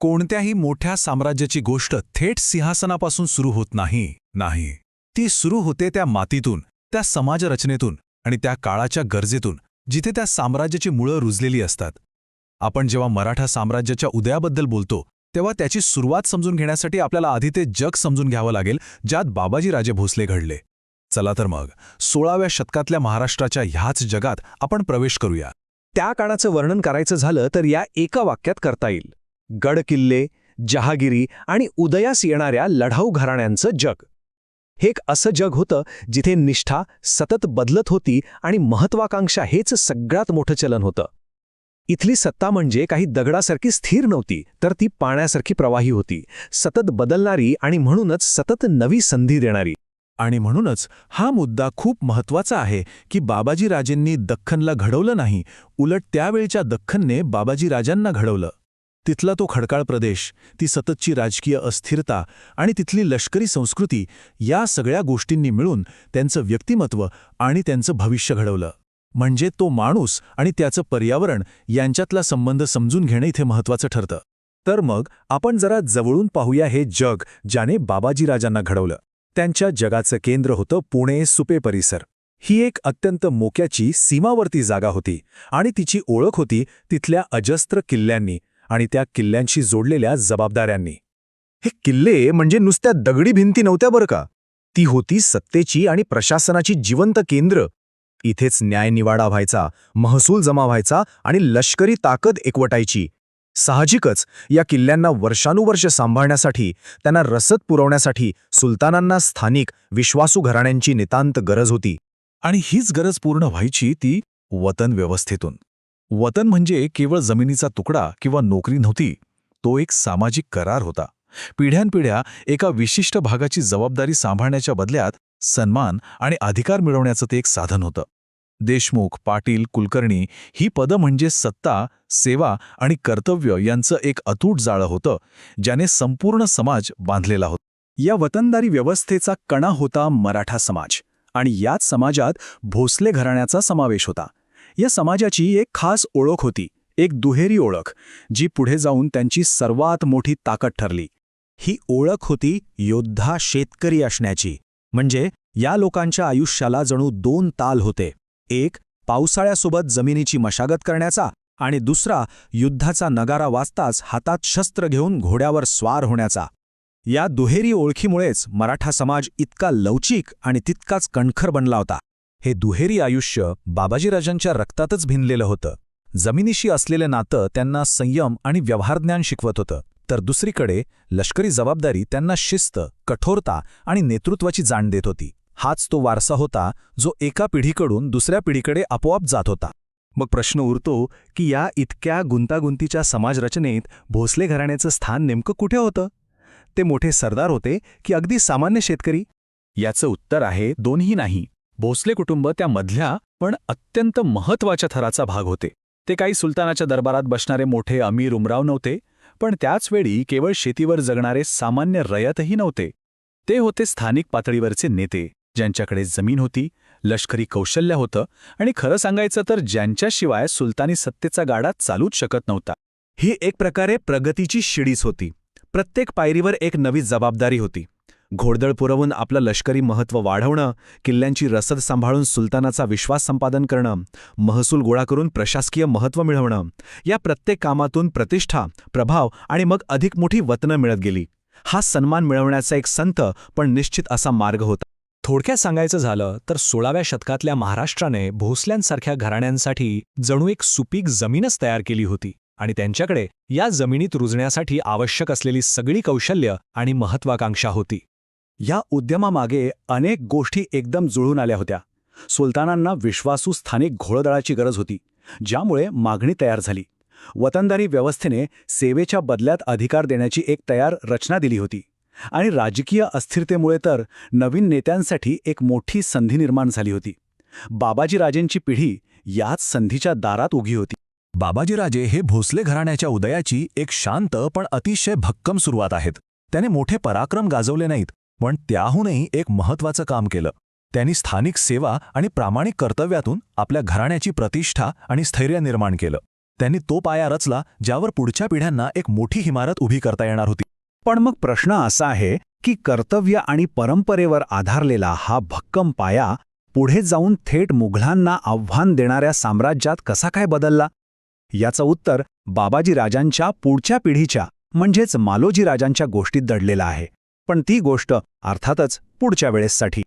कोणत्याही मोठ्या साम्राज्याची गोष्ट थेट सिंहासनापासून सुरू होत नाही. ती सुरू होते त्या मातीतून, त्या समाजरचनेतून आणि त्या काळाच्या गरजेतून, जिथे त्या साम्राज्याची मुळं रुजलेली असतात. आपण जेव्हा मराठा साम्राज्याच्या उदयाबद्दल बोलतो, तेव्हा त्याची सुरुवात समजून घेण्यासाठी आपल्याला आधी ते जग समजून घ्यावं लागेल, ज्यात बाबाजीराजे भोसले घडले. चला तर मग 16व्या शतकातल्या महाराष्ट्राच्या ह्याच जगात आपण प्रवेश करूया. त्या काळाचं वर्णन करायचं झालं तर या एका वाक्यात करता येईल: गड किल्ले, जहागिरी आणि उदयास येणाऱ्या लढाऊ घराण्यांचं जग. हे एक असं जग होतं जिथे निष्ठा सतत बदलत होती आणि महत्वाकांक्षा हेच सगळ्यात मोठं चलन होतं. इथली सत्ता म्हणजे काही दगडासारखी स्थिर नव्हती, तर ती पाण्यासारखी प्रवाही होती, सतत बदलणारी आणि म्हणूनच सतत नवी संधी देणारी. आणि म्हणूनच हा मुद्दा खूप महत्त्वाचा आहे की बाबाजीराजेंनी दख्खनला घडवलं नाही, उलट त्यावेळच्या दख्खनने बाबाजीराजांना घडवलं. तिथला तो खडकाळ प्रदेश, ती सततची राजकीय अस्थिरता आणि तिथली लष्करी संस्कृती, या सगळ्या गोष्टींनी मिळून त्यांचं व्यक्तिमत्व आणि त्यांचं भविष्य घडवलं. म्हणजे तो माणूस आणि त्याचं पर्यावरण यांच्यातला संबंध समजून घेणं इथे महत्त्वाचं ठरतं. तर मग आपण जरा जवळून पाहूया हे जग ज्याने बाबाजीराजांना घडवलं. त्यांच्या जगाचं केंद्र होतं पुणे सुपे परिसर. ही एक अत्यंत मोक्याची सीमावर्ती जागा होती आणि तिची ओळख होती तिथल्या अजस्त्र किल्ल्यांनी आणि त्या किल्ल्यांशी जोडलेल्या जबाबदाऱ्यांनी. हे किल्ले म्हणजे नुसत्या दगडी भिंती नव्हत्या बरं का. ती होती सत्तेची आणि प्रशासनाची जिवंत केंद्र. इथेच न्यायनिवाडा व्हायचा, महसूल जमा व्हायचा आणि लष्करी ताकद एकवटायची. साहजिकच या किल्ल्यांना वर्षानुवर्ष सांभाळण्यासाठी, त्यांना रसद पुरवण्यासाठी सुलतानांना स्थानिक विश्वासू घराण्यांची नितांत गरज होती. आणि हीच गरज पूर्ण व्हायची ती वतन व्यवस्थेतून. वतन म्हणजे केवळ जमिनीचा तुकडा किंवा नोकरी नव्हती, तो एक सामाजिक करार होता. पिढ्यानपिढ्या एका विशिष्ट भागाची जबाबदारी सांभाळण्याच्या बदल्यात सन्मान आणि अधिकार मिळवण्याचं ते एक साधन होतं. देशमुख, पाटील, कुलकर्णी ही पदं म्हणजे सत्ता, सेवा आणि कर्तव्य यांचं एक अतूट जाळं होतं, ज्याने संपूर्ण समाज बांधलेला होता. या वतनदारी व्यवस्थेचा कणा होता मराठा समाज आणि याच समाजात भोसले घराण्याचा समावेश होता. या समाजाची एक खास ओळख होती, एक दुहेरी ओळख, जी पुढे जाऊन त्यांची सर्वात मोठी ताकद ठरली. ही ओळख होती योद्धा शेतकरी असण्याची. म्हणजे या लोकांच्या आयुष्याला जणू दोन ताल होते, एक पावसाळ्यासोबत जमिनीची मशागत करण्याचा आणि दुसरा युद्धाचा नगारा वाजताच हातात शस्त्र घेऊन घोड्यावर स्वार होण्याचा. या दुहेरी ओळखीमुळेच मराठा समाज इतका लवचिक आणि तितकाच कणखर बनला होता. हे दुहेरी आयुष्य बाबाजीराजांच्या रक्तातच भिनलेलं होतं. जमिनीशी असलेलं नातं त्यांना संयम आणि व्यवहारज्ञान शिकवत होतं, तर दुसरीकडे लष्करी जबाबदारी त्यांना शिस्त, कठोरता आणि नेतृत्वाची जाण देत होती. हाच तो वारसा होता जो एका पिढीकडून दुसऱ्या पिढीकडे आपोआप जात होता. मग प्रश्न उरतो की या इतक्या गुंतागुंतीच्या समाजरचनेत भोसले घराण्याचं स्थान नेमकं कुठे होतं? ते मोठे सरदार होते की अगदी सामान्य शेतकरी? याचं उत्तर आहे दोन्ही नाही. भोसले कुटुंब त्या मधल्या पण अत्यंत महत्त्वाच्या थराचा भाग होते. ते काही सुलतानाच्या दरबारात बसणारे मोठे अमीर उमराव नव्हते, पण त्याचवेळी केवळ शेतीवर जगणारे सामान्य रयतही नव्हते. ते होते स्थानिक पातळीवरचे नेते, ज्यांच्याकडे जमीन होती, लष्करी कौशल्य होतं आणि खरं सांगायचं तर ज्यांच्याशिवाय सुलतानी सत्तेचा गाडा चालूच शकत नव्हता. ही एक प्रकारे प्रगतीची शिडीच होती. प्रत्येक पायरीवर एक नवी जबाबदारी होती. घोडदळ पुरवून आपलं लष्करी महत्त्व वाढवणं, किल्ल्यांची रसद सांभाळून सुलतानाचा विश्वास संपादन करणं, महसूल गोळा करून प्रशासकीय महत्त्व मिळवणं, या प्रत्येक कामातून प्रतिष्ठा, प्रभाव आणि मग अधिक मोठी वतनं मिळत गेली. हा सन्मान मिळवण्याचा एक संत पण निश्चित असा मार्ग होता. थोडक्यात सांगायचं झालं तर 16व्या शतकातल्या महाराष्ट्राने भोसल्यांसारख्या घराण्यांसाठी जणू एक सुपीक जमीनच तयार केली होती आणि त्यांच्याकडे या जमिनीत रुजण्यासाठी आवश्यक असलेली सगळी कौशल्य आणि महत्वाकांक्षा होती. या उद्यमामागे अनेक गोष्टी एकदम जुळून आल्या होत्या. सुलतानांना विश्वासू स्थानिक घोडदळाची गरज होती, ज्यामुळे मागणी तयार झाली. वतनदारी व्यवस्थेने सेवेच्या बदल्यात अधिकार देण्याची एक तयार रचना दिली होती आणि राजकीय अस्थिरतेमुळे तर नवीन नेत्यांसाठी एक मोठी संधी निर्माण झाली होती. बाबाजीराजेंची पिढी याच संधीच्या दारात उभी होती. बाबाजीराजे हे भोसले घराण्याच्या उदयाची एक शांत पण अतिशय भक्कम सुरुवात आहेत. त्याने मोठे पराक्रम गाजवले नाहीत, पण त्याहूनही एक महत्त्वाचं काम केलं. त्यांनी स्थानिक सेवा आणि प्रामाणिक कर्तव्यातून आपल्या घराण्याची प्रतिष्ठा आणि स्थैर्य निर्माण केलं. त्यांनी तो पाया रचला ज्यावर पुढच्या पिढ्यांना एक मोठी इमारत उभी करता येणार होती. पण मग प्रश्न असा आहे की कर्तव्य आणि परंपरेवर आधारलेला हा भक्कम पाया पुढे जाऊन थेट मुघलांना आव्हान देणाऱ्या साम्राज्यात कसा काय बदलला? याचं उत्तर बाबाजी राजांच्या पुढच्या पिढीच्या म्हणजेच मालोजी राजांच्या गोष्टीत दडलेलं आहे. पण ती गोष्ट अर्थातच पुढच्या वेळेससाठी.